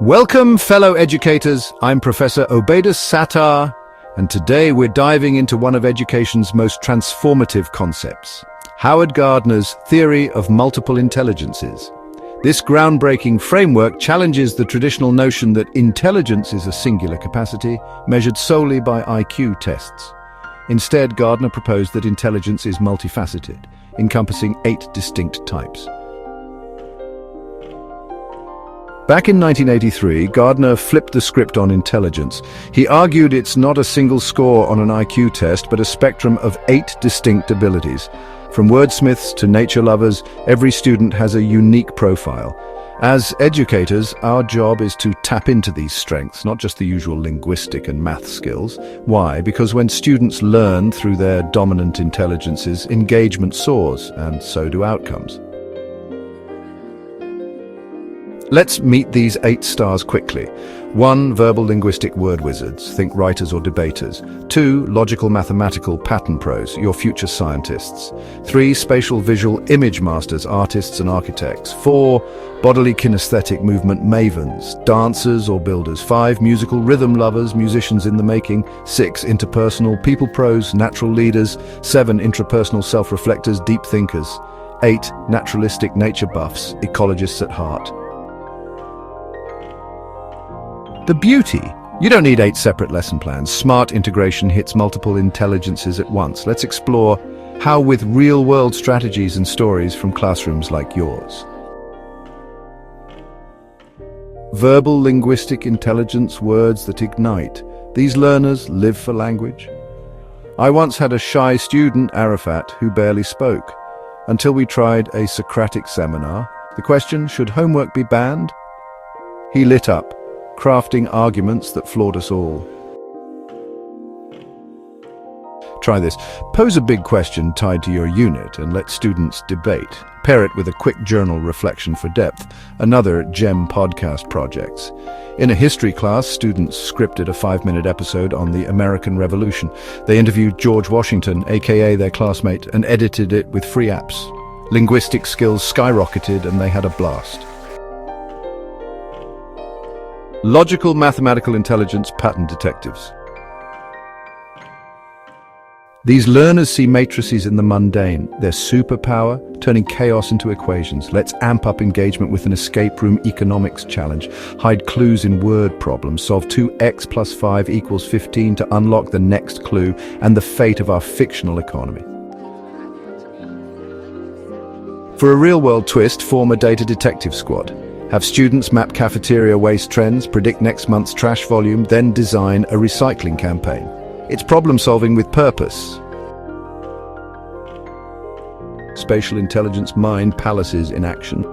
Welcome, fellow educators. I'm Professor Obaidus Sattar, and today we're diving into one of education's most transformative concepts, Howard Gardner's theory of multiple intelligences. This groundbreaking framework challenges the traditional notion that intelligence is a singular capacity, measured solely by IQ tests. Instead, Gardner proposed that intelligence is multifaceted, encompassing 8 distinct types. Back in 1983, Gardner flipped the script on intelligence. He argued it's not a single score on an IQ test, but a spectrum of 8 distinct abilities. From wordsmiths to nature lovers, every student has a unique profile. As educators, our job is to tap into these strengths, not just the usual linguistic and math skills. Why? Because when students learn through their dominant intelligences, engagement soars, and so do outcomes. Let's meet these 8 stars quickly. 1. Verbal linguistic word wizards, think writers or debaters. 2. Logical mathematical pattern pros, your future scientists. 3. Spatial visual image masters, artists and architects. 4. Bodily kinesthetic movement mavens, dancers or builders. 5. Musical rhythm lovers, musicians in the making. 6. Interpersonal people pros, natural leaders. 7. Intrapersonal self-reflectors, deep thinkers. 8. Naturalistic nature buffs, ecologists at heart. The beauty. You don't need 8 separate lesson plans. Smart integration hits multiple intelligences at once. Let's explore how with real-world strategies and stories from classrooms like yours. Verbal linguistic intelligence, words that ignite. These learners live for language. I once had a shy student, Arafat, who barely spoke, until we tried a Socratic seminar. The question, should homework be banned? He lit up, crafting arguments that floored us all. Try this. Pose a big question tied to your unit and let students debate. Pair it with a quick journal reflection for depth. Another GEM podcast projects. In a history class, students scripted a 5-minute episode on the American Revolution. They interviewed George Washington, aka their classmate, and edited it with free apps. Linguistic skills skyrocketed and they had a blast. Logical mathematical intelligence pattern detectives. These learners see matrices in the mundane, their superpower, turning chaos into equations. Let's amp up engagement with an escape room economics challenge. Hide clues in word problems. Solve 2x plus 5 equals 15 to unlock the next clue and the fate of our fictional economy. For a real-world twist, form a data detective squad. Have students map cafeteria waste trends, predict next month's trash volume, then design a recycling campaign. It's problem-solving with purpose. Spatial intelligence mind palaces in action.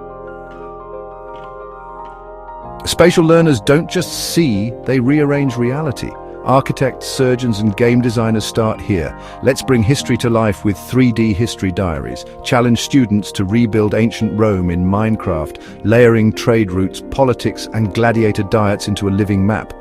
Spatial learners don't just see, they rearrange reality. Architects, surgeons, and game designers start here. Let's bring history to life with 3D history diaries. Challenge students to rebuild ancient Rome in Minecraft, layering trade routes, politics, and gladiator diets into a living map.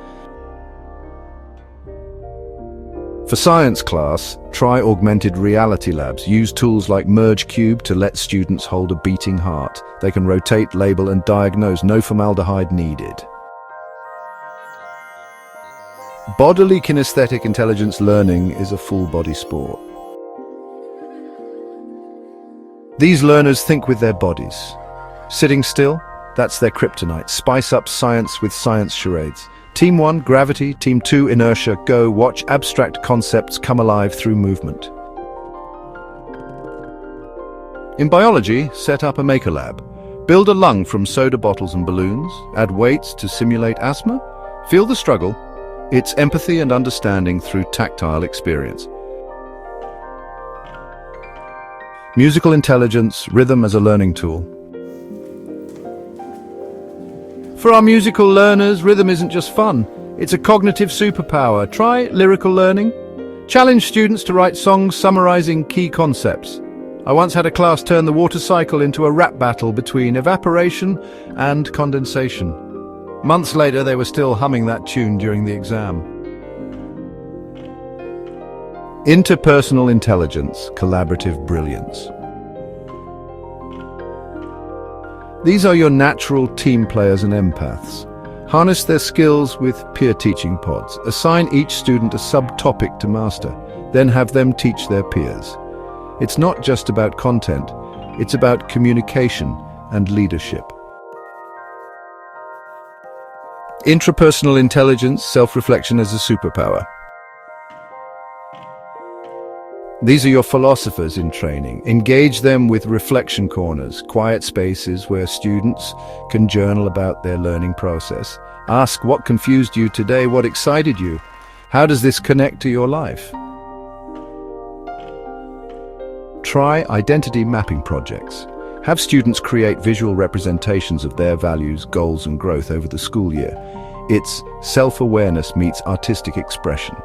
For science class, try augmented reality labs. Use tools like Merge Cube to let students hold a beating heart. They can rotate, label, and diagnose. No formaldehyde needed. Bodily kinesthetic intelligence learning is a full-body sport. These learners think with their bodies. Sitting still, that's their kryptonite. Spice up science with science charades. Team 1, gravity. Team 2, inertia. Go. Watch abstract concepts come alive through movement. In biology, set up a maker lab. Build a lung from soda bottles and balloons. Add weights to simulate asthma. Feel the struggle. It's empathy and understanding through tactile experience. Musical intelligence, rhythm as a learning tool. For our musical learners, rhythm isn't just fun. It's a cognitive superpower. Try lyrical learning. Challenge students to write songs summarizing key concepts. I once had a class turn the water cycle into a rap battle between evaporation and condensation. Months later, they were still humming that tune during the exam. Interpersonal intelligence, collaborative brilliance. These are your natural team players and empaths. Harness their skills with peer teaching pods. Assign each student a subtopic to master, then have them teach their peers. It's not just about content, it's about communication and leadership. Intrapersonal intelligence, self-reflection as a superpower. These are your philosophers in training. Engage them with reflection corners, quiet spaces where students can journal about their learning process. Ask what confused you today, what excited you, how does this connect to your life? Try identity mapping projects. Have students create visual representations of their values, goals, and growth over the school year. It's self-awareness meets artistic expression.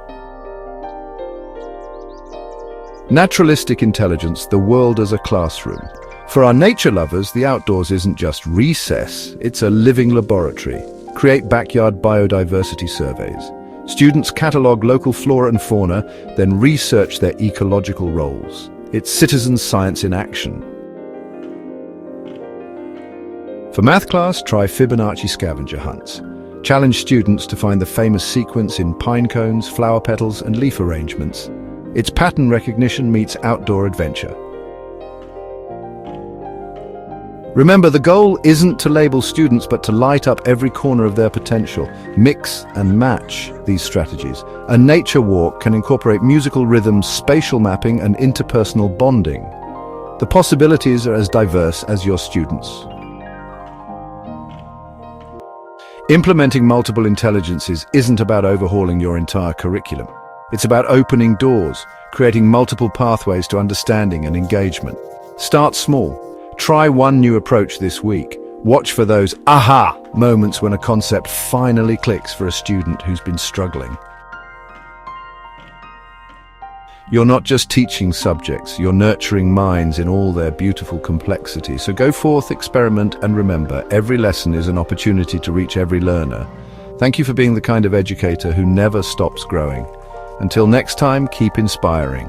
Naturalistic intelligence, the world as a classroom. For our nature lovers, the outdoors isn't just recess, it's a living laboratory. Create backyard biodiversity surveys. Students catalog local flora and fauna, then research their ecological roles. It's citizen science in action. For math class, try Fibonacci scavenger hunts. Challenge students to find the famous sequence in pine cones, flower petals, and leaf arrangements. It's pattern recognition meets outdoor adventure. Remember, the goal isn't to label students, but to light up every corner of their potential. Mix and match these strategies. A nature walk can incorporate musical rhythms, spatial mapping, and interpersonal bonding. The possibilities are as diverse as your students. Implementing multiple intelligences isn't about overhauling your entire curriculum. It's about opening doors, creating multiple pathways to understanding and engagement. Start small. Try one new approach this week. Watch for those aha moments when a concept finally clicks for a student who's been struggling. You're not just teaching subjects, you're nurturing minds in all their beautiful complexity. So go forth, experiment, and remember, every lesson is an opportunity to reach every learner. Thank you for being the kind of educator who never stops growing. Until next time, keep inspiring.